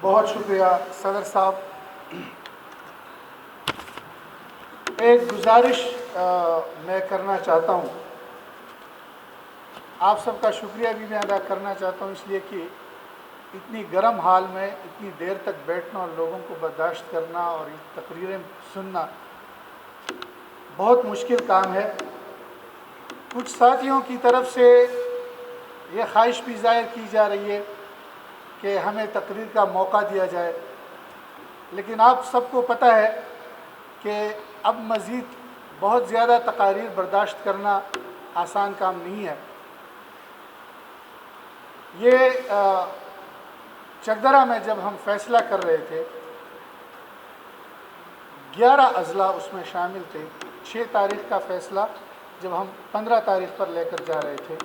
بہت شکریہ صدر صاحب. ایک گزارش میں کرنا چاہتا ہوں. آپ سب کا شکریہ بھی میں ادا کرنا چاہتا ہوں، اس لیے کہ اتنی گرم حال میں اتنی دیر تک بیٹھنا اور لوگوں کو برداشت کرنا اور تقریریں سننا بہت مشکل کام ہے. کچھ ساتھیوں کی طرف سے یہ خواہش بھی ظاہر کی جا رہی ہے کہ ہمیں تقریر کا موقع دیا جائے، لیکن آپ سب کو پتہ ہے کہ اب مزید بہت زیادہ تقاریر برداشت کرنا آسان کام نہیں ہے. یہ چکدرا میں جب ہم فیصلہ کر رہے تھے، 11 اضلاع اس میں شامل تھے. 6 تاریخ کا فیصلہ جب ہم 15 تاریخ پر لے کر جا رہے تھے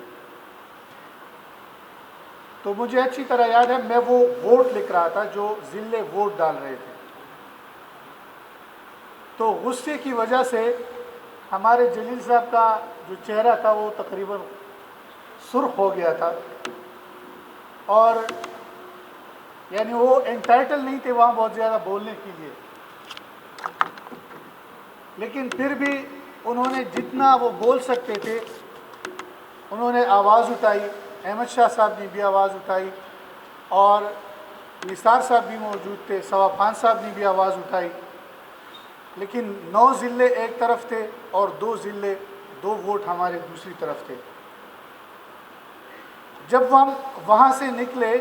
تو مجھے اچھی طرح یاد ہے میں وہ ووٹ لکھ رہا تھا جو ضلع ووٹ ڈال رہے تھے. تو غصے کی وجہ سے ہمارے جلیل صاحب کا جو چہرہ تھا وہ تقریباً سرخ ہو گیا تھا، اور یعنی وہ انٹائٹل نہیں تھے وہاں بہت زیادہ بولنے کے لیے، لیکن پھر بھی انہوں نے جتنا وہ بول سکتے تھے انہوں نے آواز اٹھائی. احمد شاہ صاحب نے بھی آواز اٹھائی اور نثار صاحب بھی موجود تھے، ثواب خان صاحب نے بھی آواز اٹھائی. لیکن 9 ضلع ایک طرف تھے اور 2 ضلع 2 ووٹ ہمارے دوسری طرف تھے. جب ہم وہاں سے نکلے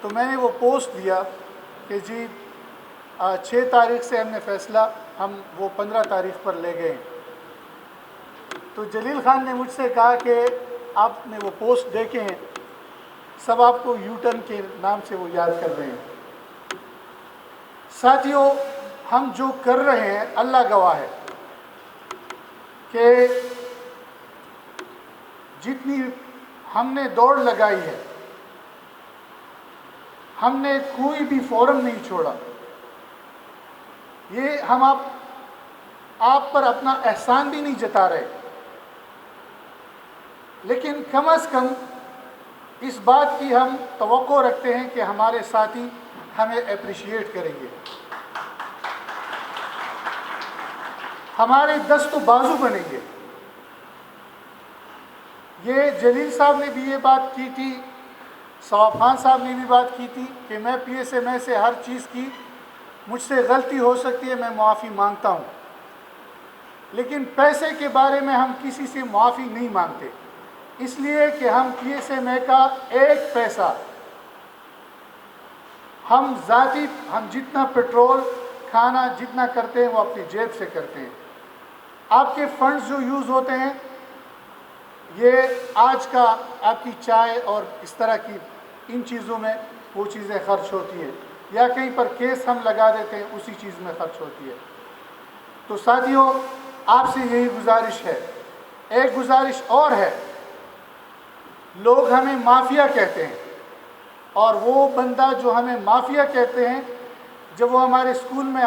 تو میں نے وہ پوسٹ دیا کہ جی 6 تاریخ سے ہم نے فیصلہ ہم وہ 15 تاریخ پر لے گئے. تو جلیل خان نے مجھ سے کہا کہ آپ نے وہ پوسٹ دیکھے ہیں، سب آپ کو یو ٹرن کے نام سے وہ یاد کر رہے ہیں. ساتھیوں، ہم جو کر رہے ہیں اللہ گواہ ہے کہ جتنی ہم نے دوڑ لگائی ہے ہم نے کوئی بھی فورم نہیں چھوڑا. یہ ہم آپ پر اپنا احسان بھی نہیں جتا رہے، لیکن کم از کم اس بات کی ہم توقع رکھتے ہیں کہ ہمارے ساتھی ہمیں اپریشیٹ کریں گے، ہمارے دست و بازو بنیں گے. یہ جلیل صاحب نے بھی یہ بات کی تھی، ثواب خان صاحب نے بھی بات کی تھی کہ میں پی ایس ایم اے سے ہر چیز کی مجھ سے غلطی ہو سکتی ہے، میں معافی مانگتا ہوں، لیکن پیسے کے بارے میں ہم کسی سے معافی نہیں مانگتے، اس لیے کہ ہم پی ایس ایم اے کا ایک پیسہ ہم جتنا پیٹرول کھانا جتنا کرتے ہیں وہ اپنی جیب سے کرتے ہیں. آپ کے فنڈز جو یوز ہوتے ہیں یہ آج کا آپ کی چائے اور اس طرح کی ان چیزوں میں وہ چیزیں خرچ ہوتی ہیں، یا کہیں پر کیس ہم لگا دیتے ہیں اسی چیز میں خرچ ہوتی ہے. تو ساتھیوں، آپ سے یہی گزارش ہے. ایک گزارش اور ہے، لوگ ہمیں مافیا کہتے ہیں، اور وہ بندہ جو ہمیں مافیا کہتے ہیں جب وہ ہمارے اسکول میں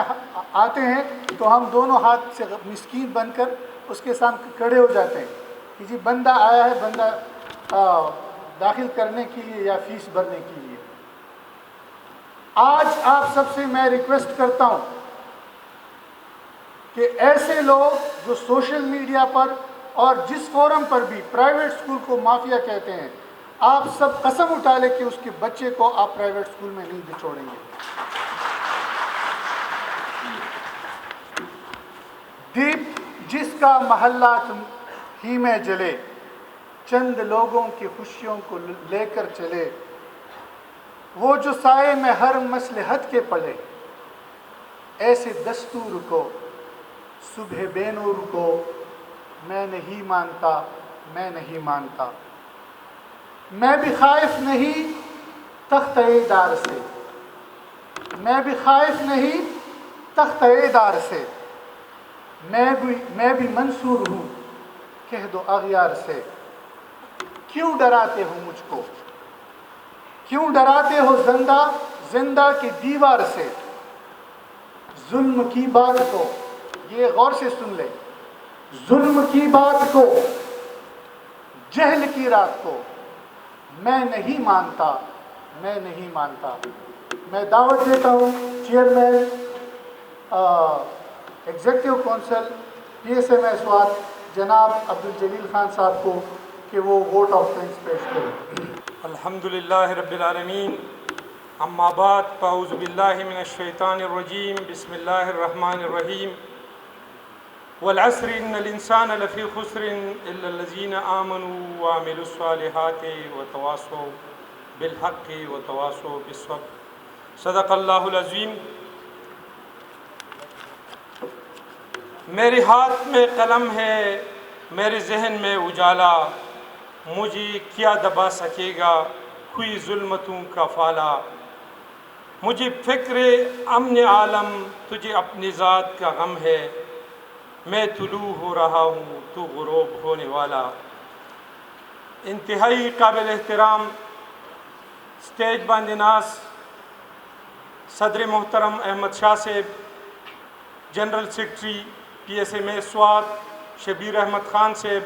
آتے ہیں تو ہم دونوں ہاتھ سے مسکین بن کر اس کے سامنے کھڑے ہو جاتے ہیں کہ جی بندہ آیا ہے، بندہ داخل کرنے کے لیے یا فیس بھرنے کے لیے. آج آپ سب سے میں ریکویسٹ کرتا ہوں کہ ایسے لوگ جو سوشل میڈیا پر اور جس فورم پر بھی پرائیویٹ اسکول کو مافیا کہتے ہیں، آپ سب قسم اٹھا لیں کہ اس کے بچے کو آپ پرائیویٹ اسکول میں نہیں بچھوڑیں گے. دیپ جس کا محلہ ہی میں جلے، چند لوگوں کی خوشیوں کو لے کر چلے، وہ جو سائے میں ہر مصلحت کے پلے، ایسے دستور کو صبح بے نور کو میں نہیں مانتا، میں نہیں مانتا. میں بھی خائف نہیں تخت دار سے، میں بھی خائف نہیں تخت دار سے، میں بھی منصور ہوں کہہ دو اغیار سے. کیوں ڈراتے ہو مجھ کو، کیوں ڈراتے ہو زندہ کی دیوار سے. ظلم کی بات کو، یہ غور سے سن لیں، ظلم کی بات کو، جہل کی رات کو میں نہیں مانتا، میں نہیں مانتا. میں دعوت دیتا ہوں چیئرمین ایگزیکٹو کونسل PSM سوات جناب عبدالجلیل خان صاحب کو کہ وہ ووٹ آف تھینکس پیش کریں. الحمدللہ رب العالمین. اما بعد فاعوذ باللہ من الشیطان الرجیم. بسم اللہ الرحمن الرحیم. والعصر ان الانسان لفی خسر الا الذین آمنوا وعملوا الصالحات وتواصوا بالحق وتواصوا بالصبر. صدق اللہ العظیم. میرے ہاتھ میں قلم ہے، میرے ذہن میں اجالا، مجھے کیا دبا سکے گا کوئی ظلمتوں کا فالا. مجھے فکر امن عالم تجھے اپنی ذات کا غم ہے، میں طلوع ہو رہا ہوں تو غروب ہونے والا. انتہائی قابل احترام اسٹیج باندناس صدر محترم احمد شاہ صاحب، جنرل سیکرٹری PSM سوات شبیر احمد خان صاحب،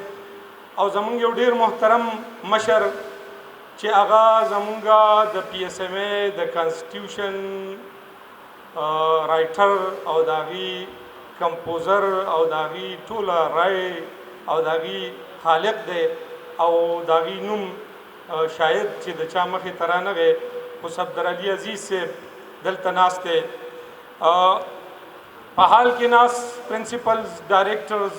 اور زمونږ یو ډیر محترم مشر چې هغه زمونږ د PSM د کانسټیټیوشن رائټر او د هغې کمپوزر او د هغې ټوله رای او د هغې خالق دی او د هغې نوم شاید چې د چا مخې ته رانغی، خو صفدر علي عزیز صاحب دلته ناست دی. په حال کې ناست پرنسپلز، ډایریکټرز،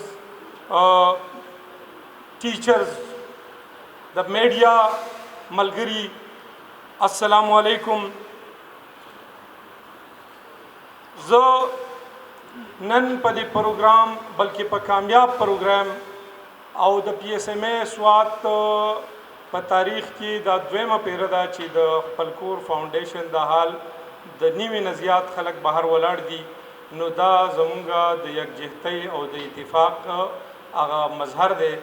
ټیچرز، د میډیا ملګري، السلام علیکم. زه نن په دې پروګرام بلکې په کامیاب پروګرام او د PSM سوات په تاریخ کې دا دویمه پیره ده چې د خپل کور فاونډیشن د حال د نیوي نه زیات خلک بهر ولاړ دي، نو دا زمونږ د یکجهتۍ او د اتفاق هغه مظهر دی.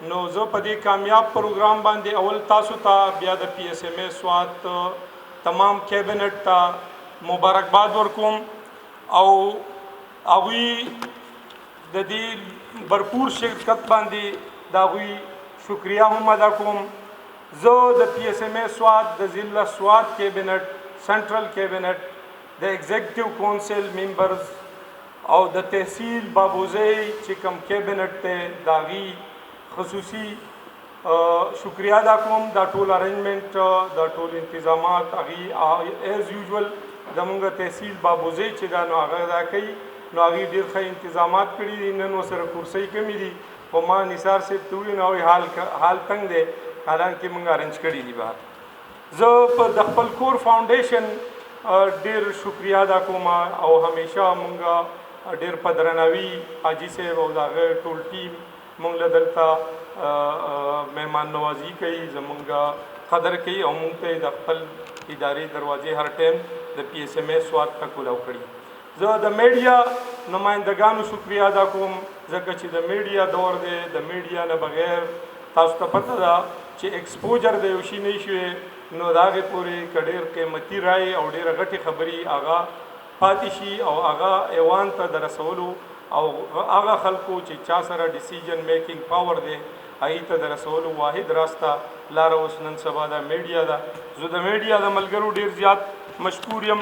نو زه په دې کامیاب پروګرام باندې اول تاسو ته بیا د PSM سوات تمام کیبنټ ته مبارکباد ورکوم او هغوی د دې بھرپور شرکت باندې د هغوی شکریه هم ادا کوم. زه د PSM سوات د ضلع سوات کیبنټ، سنټرل کیبنټ، د ایگزیکټیو کونسل ممبرز او د تحصیل بابوزی چې کوم کیبنټ دی د هغې خصوصي شکریه ادا کوم. دا ټول ارینجمنٹ، دا ټول انتظامات هغې ایز یوزول زمونږ تحصیل بابوزی چې دا نو هغه دا کوي، نو هغې ډېر ښه انتظامات کړي دي. نن ورسره کرسۍ کمې دي، خو ما نثار صاحب ته وویل نو حال تنګ دی، حالانکې موږ ارینج کړي دي. بهر زه په د خپل کور فاونډیشن ډېر شکریه ادا کوم او همیشه مونږ ډېر په درناوي حاجي صاحب او د هغه ټول ټیم مونږ له دلته مهمان نوازي کوي، زمونږ قدر کوي او مونږ ته د خپل ادارې دروازې هر ټایم د PSM سوات ته کولاو کړي. زه د میډیا نمایندګانو شکریه ادا کوم، ځکه چې د میډیا دور دی، د میډیا نه بغیر تاسو ته پته ده چې ایکسپوجر د یو شي نه شوی، نو د هغې پورې که ډېر قیمتي رای او ډېره غټې خبرې هغه پاتې شي او هغه ایوان ته د رسولو او هغه خلکو چې چا سره ډیسیژن میکینګ پاور دی هغې ته د رسولو واحد راسته لاره اوس نن سبا دا میډیا ده. زه د میډیا د ملګرو ډېر زیات مشکور یم.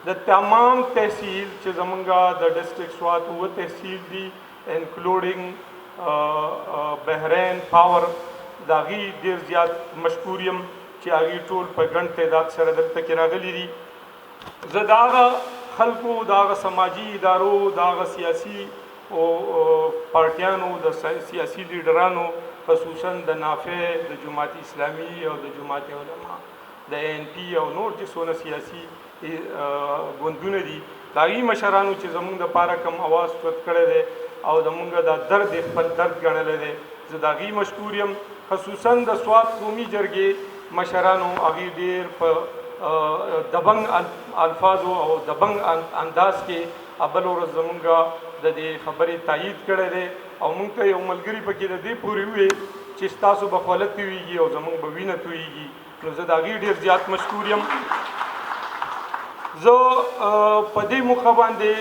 د تمام تحصیل چې زمونږ د ډسټرکټ سوات 9 تحصیل دي انکلوډینګ بحرین پاور، د هغې ډېر زیات مشکور یم چې هغې ټول په ګڼ تعداد سره دلته کې راغلي دي. زه د هغه خلکو، د هغه سماجي ادارو، د هغه سیاسي پارټیانو، د سیاسي لیډرانو، خصوصا د نافع، د جماعت اسلامي او د جماعت علما، د ANP او نور چې څونه سیاسي ګوندونه دي، د هغې مشرانو چې زمونږ دپاره کوم اواز چوت کړی دی او زمونږ دا درد یې خپل درد ګڼلی دی، زه د هغې مشکور یم. خصوصا د سوات قومي جرګې مشرانو هغې ډېر په دبنګ الفاظو او دبنګ انداز کې بل ورځ زمونږ د دې خبرې تایید کړی دی او موږ ته یو ملګري پکې د دې پورې وویل چې ستاسو به خوله تویږي او زمونږ به وینه تویږي، نو زه د هغې ډېر زیات مشکور یم. زه په دې موقع باندې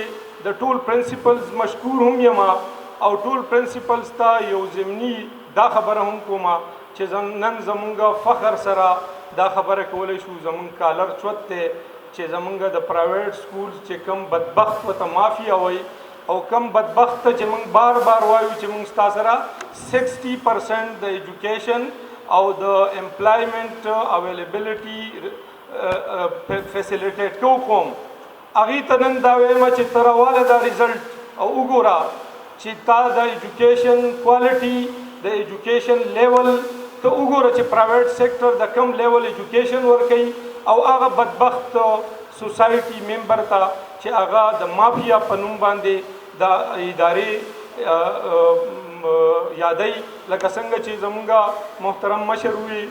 د ټول پرنسپلز مشکور هم یم او ټول پرنسپلز ته یو ضمني دا خبره هم کومه چې نن زمونږ فخر سره دا خبره کولی شو، زمونږ کالر چوت دی چې زمونږ د پرایویټ سکولز چې کم بدبخت ورته مافیا وایي او کم بدبخت ته چې موږ بار بار وایو چې موږ ستا سره 60% د ایجوکیشن او د امپلایمنٹ اویلیبلټي فیسیلیټیټ کوم هغې ته نن دا وایم چې ته راواله دا ریزلټ او وګوره چې تا د ایجوکیشن کوالټي د ایجوکیشن لیول ته وګوره چې پرایویټ سیکټر د کم لیول ایجوکیشن ورکوي او هغه بدبخت سوسایټي ممبر ته چې هغه د مافیا په نوم باندې د ادارې یادی لکه څنګه چې زمونږ محترم مشر وي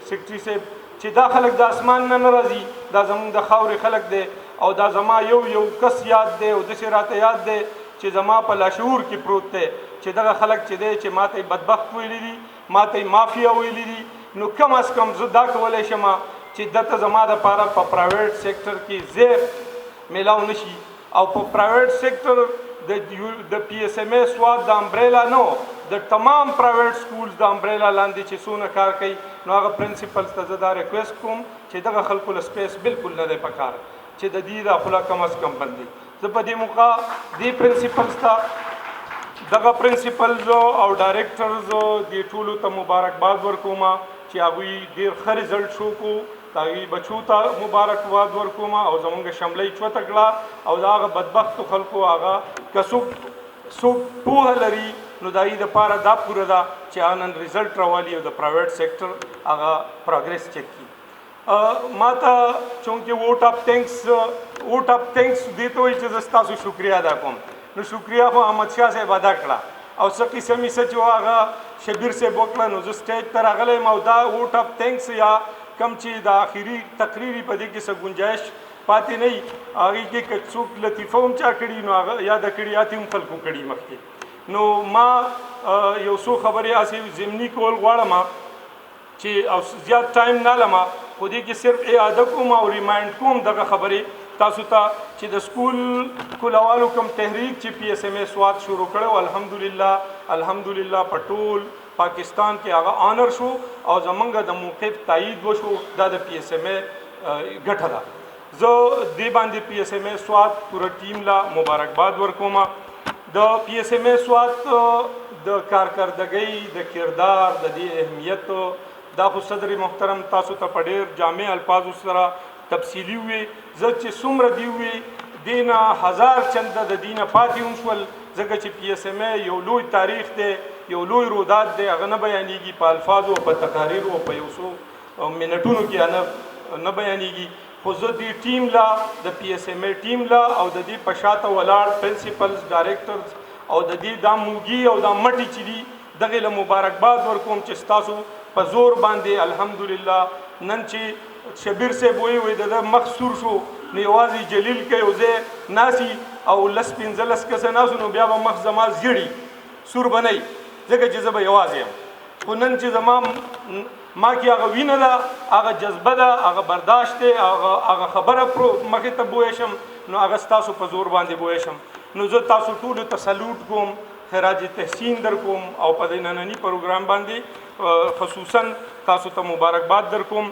سیکرټري صاحب چې دا خلک د اسمان نه راځي دا زمونږ د خاورې خلک دی او دا زما یو کس یاد دی او داسې راته یاد دی چې زما په لاشعور کې پروت دی چې دغه خلک چې دی چې ماته بدبخت ویلي دي ماته مافیا ویلي دي نو کم از کم زه دا کولی شم چې دته زما دپاره په پرایویټ سیکټر کې زیب میلاو نشي او په پرایویټ سیکټر د پی ایس ایم ای سواد د امبریلا نو د تمام پرایویټ سکولز د امبریلا لاندې چې څونه کار کوي نو هغه پرنسپلز ته زه دا ریکویسټ کوم چې دغه خلکو له سپیس بالکل نه دی پکار چې د دې دا خوله کم از کم بندي زه په دې موقع دې پرنسپلز ته دغه پرنسپلز او ډایرکټرز دې ټولو ته مبارکباد ورکوم چې هغوی ډېر ښه ریزلټ شو کو هغوی بچو ته مبارکباد ورکوم او زمونږ شملۍ چوته کړه او د هغه بدبختو خلکو هغه که څوک پوهه لري نو د هغې دپاره دا پوره ده چې هغه نن ریزلټ راوالي او د پرایویټ سیکټر هغه پروګریس چیک کړي ما ته چونکې ووټ اف تھینکس دې ته وایي چې زه ستاسو شکریه ادا کوم نو شکریه خو احمدشاه صاحب ادا کړه او څه قسم یې څه چې هغه شبیر صاحب وکړه نو زه سټیج ته راغلی یم او دا ووټ اف تھینکس یا کم چې د آخري تقریر په دې کې څه گنجایش پاتې نه وي هغې کې که څوک لطیفه هم چا کړي نو هغه یاده کړي یا هم خلکو کړي مخکې نو ما یو څو خبرې هسې ضمني کول غواړم چې او زیات ټایم نه لمه خو دې کې صرف اعاده کوم او ریمایند کوم دغه خبرې تاسو ته چې د سکول کولوالو کوم تحریک چې پی ایس ایم ای سواد شروع کړی الحمدلله په ټول پاکستان کې هغه آنر شو او زمونږ د موقف تایید وشو دا د پی ایس ایم ای ګټه ده زه دې باندې پی ایس ایم ای سواد پوره ټیم لا مبارکباد ورکوم د پی ایس ایم ای سواد د کارکردګۍ د کردار د دې اهمیت دا خو صدر محترم تاسو ته په ډېر جامع الفاظو سره تفصیلي وي زه چې څومره دی وي دینه هزار چنده د دینه پاتې هم شول ځکه چې پی ایس ایم ای یو لوی تاریخ دی یو لوی رودات دی هغه نه بیانېږي په الفاظو په تقاریرو په یو څو منټونو کې نه بیانېږي خو زه دې ټیم لا د پی ایس ایم ای ټیم لا او د دې په شاته ولاړ پرنسپلز ډایرکټرز او د دې دا موږي او دا مټي چې دي دغې له مبارکباد ورکوم چې ستاسو په زور باندې الحمدلله نن چې شبیر صاحب وایي د ده مخ سور شو نو یوازې جلیل کې یو ځای ناسي او 10-15 کسه ناسو نو بیا به مخ زما زیړي سور به نه وي ځکه چې زه به یوازې یم خو نن چې زما ما کې هغه وینه ده هغه جذبه ده هغه برداشت دی هغه خبره مخې ته بوی شم نو هغه ستاسو په زور باندې بوی شم نو زه تاسو ټولو ته سلوټ کوم خراج تحسین در کوم او په دې ننني پروګرام باندې خصوصا تاسو ته مبارکباد در کوم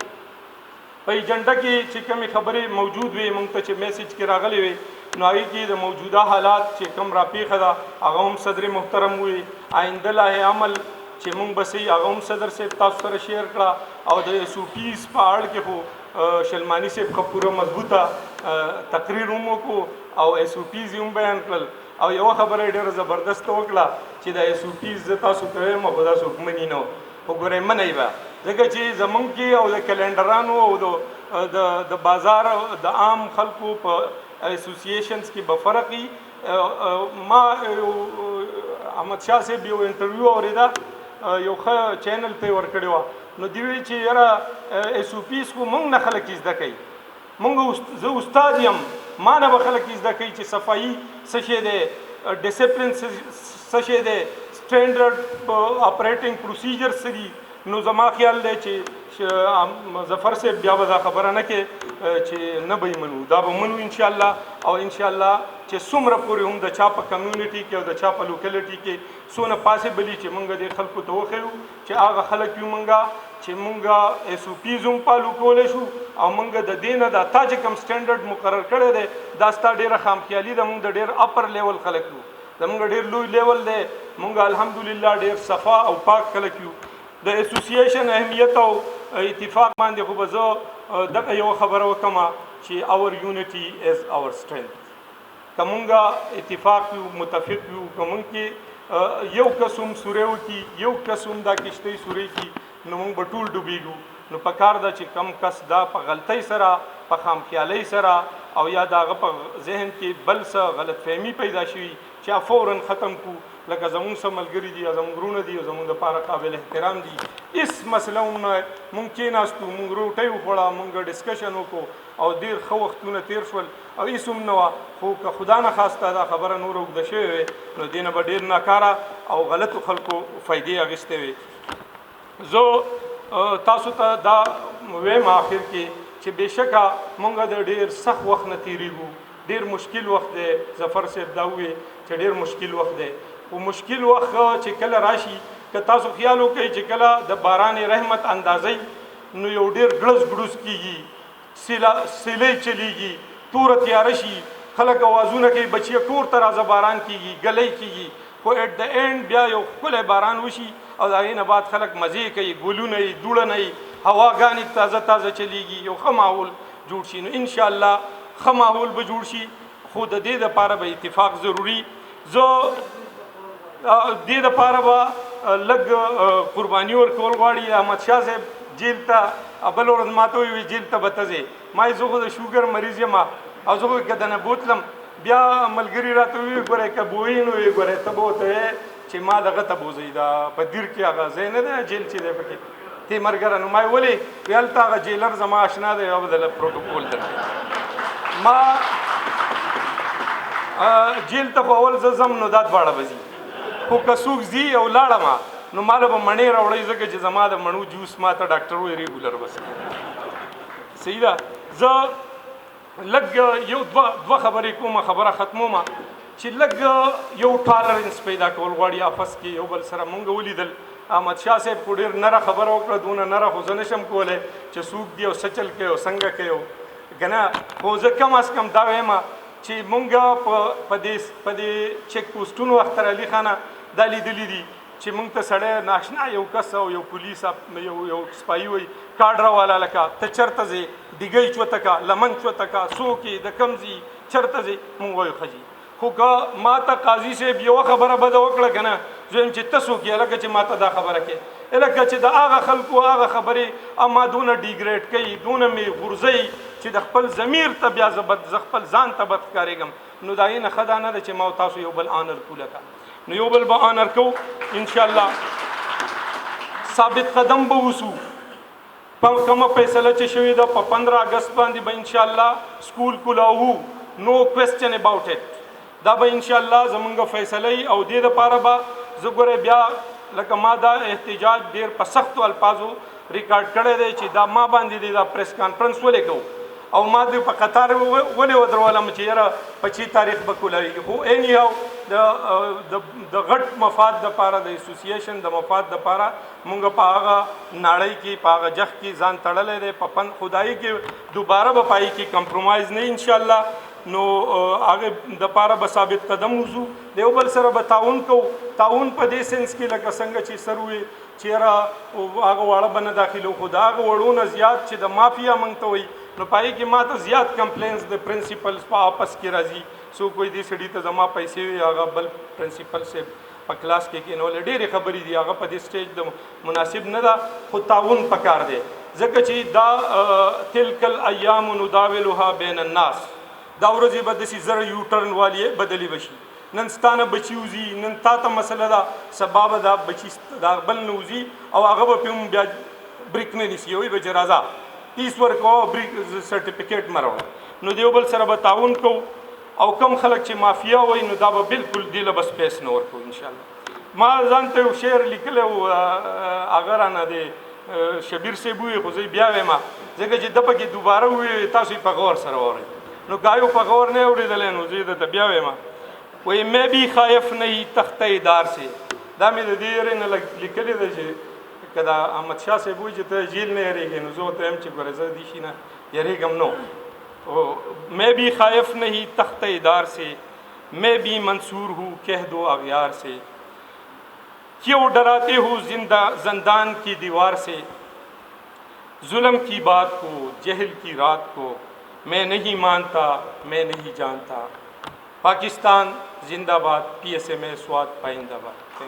په ایجنډا کې چې کومې خبرې موجود وي موږ ته چې میسیج کې راغلی وي نو هغې کې د موجوده حالات چې کوم راپېښه ده هغه هم صدر محترم وي آینده لایحې عمل چې موږ بسې هغه هم صدر صاحب تاسو سره شیر کړه او د ایس او پیز په اړه کې خو شلمانی صاحب ښه پوره مضبوطه تقریر هم وکړو او ایس او پیز هم بیان کړل او یوه خبره یې ډېره زبردسته وکړه چې د ایس او پیز زه تاسو ته وایم خو دا څوک مني نه خو ګورئ منئ به ځکه چې زمونږ کې او د کلنډرانو او د بازار د عام خلکو په اسوسییشنز کې به فرق وي ما احمدشاه صاحب یو انټرویو اورېده یو ښه چینل ته یې ورکړې وه نو دوی وایي چې یاره ایس او پیز خو موږ نه خلک زده کوي زه استاد یم ما نه به خلک زده کوي چې صفایي څه شی دی ډسپلین څه شی دی سټینډرډ اپریټینګ پروسیجر څه دي نو زما خیال دی چې ظفر صاحب بیا به دا خبره نه کې چې نه به یې منو دا به منو انشاءالله او انشاءالله چې څومره پورې هم د چا په کمیونټي کې او د چا په لوکیلټي کې څونه پاسبلي چې موږ دې خلکو ته وښیو چې هغه خلک یو موږ چې مونږه ایس او پی زوم پالو کولی شو او مونږ د دې نه د تا چې کوم سټینډرډ مقرر کړی دی دا ستا ډېره خامخیالي ده. مونږ د ډېر اپر لیول خلک یو، زمونږ ډېر لوی لیول دی، مونږ الحمدلله ډېر صفا او پاک خلک یو. د اسوسییشن اهمیت او اتفاق باندې خو به زه دغه یوه خبره وکړم چې اور یونټي از اور سټرنث. که مونږ اتفاق یو، متفق یو، که مونږ کې یو کس هم سورې وکړي، یو کس هم دا کشتۍ سورې کړي، نو مونږ به ټول ډوبېږو. نو پکار ده چې کم کس دا په غلطۍ سره، په خامخیالۍ سره او یا د هغه په ذهن کې بل څه غلط فهمي پیدا شوي چې فوراً ختم کړو. لکه زمونږ څه ملګري دي، زمونږ وروڼه دي، زمونږ دپاره قابل احترام دي، هېڅ مسله هم نه. مونږ کېناستو، مونږ روټۍ وخوړه، مونږ ډسکشن وکړو او ډېر ښه وختونه تېر شول او هېڅ هم نه وه. خو که خدا نه خواسته دا خبره نوره اوږده شوې وې نو دې نه به ډېر ناکاره او غلطو خلکو فایدې اخیستې وې. زه تاسو ته دا وایم آخر کې چې بېشکه مونږ د ډېر سخت وخت نه تېرېږو، ډېر مشکل وخت دی. ظفر صاحب دا وویې چې ډېر مشکل وخت دی. خو مشکل وخت چې کله راشي، که تاسو خیال وکړئ چې کله د باران رحمت اندازئ نو یو ډېر ګړز ګړوز کېږي، سیلۍ چلیږي، توره تیاره شي، خلک اوازونه کوي بچیه کور ته راځه باران کېږي، ګلی کېږي. خو ایټ د اینډ بیا یو ښکلی باران وشي او د هغې نه بعد خلک مزې کوي، ګلونه یې دوړنه یې، هواګانې تازه تازه چلیږي، یو ښه ماحول جوړ شي. نو انشاءالله ښه ماحول به جوړ شي. خو د دې دپاره به اتفاق ضروري. زه دې دپاره به لږ قرباني ورکول غواړي. احمدشاه صاحب جیل ته بل ورځ ما ته وویل جیل ته به ته ځې، ما یې زه خو د شوګر مریض یم او زه خو که دنه بوتلم. بیا ملګري راته وویل ګورئ که بویي نو ویې ګورئ ته به ورته وایې چې ما دغه ته بوځئ، دا په دیر کې هغه ځای نه دی جیل چې دی پکې تی ملګری. نو ما یې ولې وی هلته هغه جیلر زما اشنا دی او به دله پروټوکول درکوي. ما جیل ته خو اول زه ځم نو دا دواړه به ځي، خو که څوک ځي او لاړم نو ما له به مڼې راوړئ ځکه چې زما د مڼو جوس ما ته ډاکټر وایي ریګولر بس. صحیح ده. زه لږ یو دوه خبرې کومه، خبره ختموم چې لږ یو ټالرنس پیدا کول غواړي آفس کې یو بل سره. مونږ ولیدل احمدشاه صاحب خو ډېر نره خبره وکړه، دونه نره خو زه نشم کولی چې څوک دي او څه چل کوي او څنګه کوي که نه. خو زه کم از کم دا وایم چې مونږ په دې چیک پوسټونو اختر علي خانه دا لیدلي دي چې مونږ ته سړی ناشنا یو کس او یو پولیس یو سپایي وایي کاډره والا لکه ته چېرته ځې، ډیګۍ چوته کا، لمن چوته کا، څوک یې، د کوم ځي، چېرته ځې. مونږ وایو ښه ځي. خو که ما ته قاضي صاحب یوه خبره بده وکړه که نه، زه وایم چې ته څوک یې هلکه چې ما ته دا خبره کوې، هلکه چې د هغه خلکو هغه خبرې اما دونه ډیګریډ کوي، دونه مې غورځوي چې د خپل ضمیر ته بیا زه خپل ځان ته بد ښکارېږم. نو د هغې نه ښه دا نه ده چې ما تاسو یو بل آنر کړو. لکه نو یو بل به آنر کوو انشاءالله. ثابت قدم به اوسو. کومه فیصله چې شوې ده په 15 اګست باندې به انشاءالله سکول کلاوو، نو کوېسچن اباؤټ اټ. دا به انشاءالله زمونږ فیصله او دې دپاره به زه ګورئ بیا لکه ما دا احتجاج ډېر په سختو الفاظو ریکارډ کړی دی چې دا ما باندې دی دا پریس کانفرنس ولې کوو او ما دې په قطار ولې ودرولم چې یاره په چی تاریخ به کولاویږي. خو اینی هاو د غټ مفاد دپاره، د اسوسییشن د مفاد دپاره مونږ په هغه ناړۍ کې، په هغه جخ کې ځان تړلی دی. په پند خدایي کې دوباره به پای کې کمپرومایز نه انشاءالله. نو هغه دپاره به ثابت قدم وځو، د یو بل سره به تعاون کوو. تعاون په دې سنس کې لکه څنګه چې سر وویل چې یاره هغه واړه به نه داخلو، خو د هغه وړو نه زیات چې د مافیا موږ ته وایي نو پای کې ما ته زیات کمپلینس د پرنسپلز په آپس کې راځي. څوک وایي دې سړي ته زما پیسې وي، هغه بل پرنسپل صاحب په کلاس کې کېنولې، ډېرې خبرې دي، هغه په دې سټیج د مناسب نه ده. خو تعاون پکار دی ځکه چې دا تلک الایام نداولها بین الناس، دا ورځې به داسې زره یو ټرن والی بدلې به شي. نن ستانه بچي وځي، نن تا ته مسله ده، سبا به دا بچي دا بل نه وځي او هغه به پې هم بیا بریک نه نیسي، وایي به چې راځه پیس ورکوه بریک سرټیفیکیټ مه راوړه. نو د یو بل سره به تعاون کوو او کم خلک چې مافیا وایي نو دا به بالکل دې له به سپیس نه ورکوو انشاءالله. ما ځان ته یو شعر لیکلی و، هغه رانه د شبیر صاحب وویل خو زه بیا وایم ځکه چې ده پکې دوباره وویل، تاسو یې په غور سره واورئ. نو که یو په غور نه اورېدلی نو زه یې درته بیا وایم. وایي میں بھی خائف نہیں تختہ دار سے، دا مې د دې یارې نه لیکلې ده چې کدا احمد شاه صاحب وایي چې ته جیل نه یریږې نو زه ورته وایم چې ګوره زه دې شي نه یریږم نو. میں بھی خائف نہیں تخت دار سے، میں بھی منصور ہوں کہہ دو اغیار سے، کیوں ڈراتے ہو زندان کی دیوار سے، ظلم کی بات کو جہل کی رات کو میں نہیں مانتا میں نہیں جانتا. پاکستان زندہ باد. PSMA سوات پائندہ باد.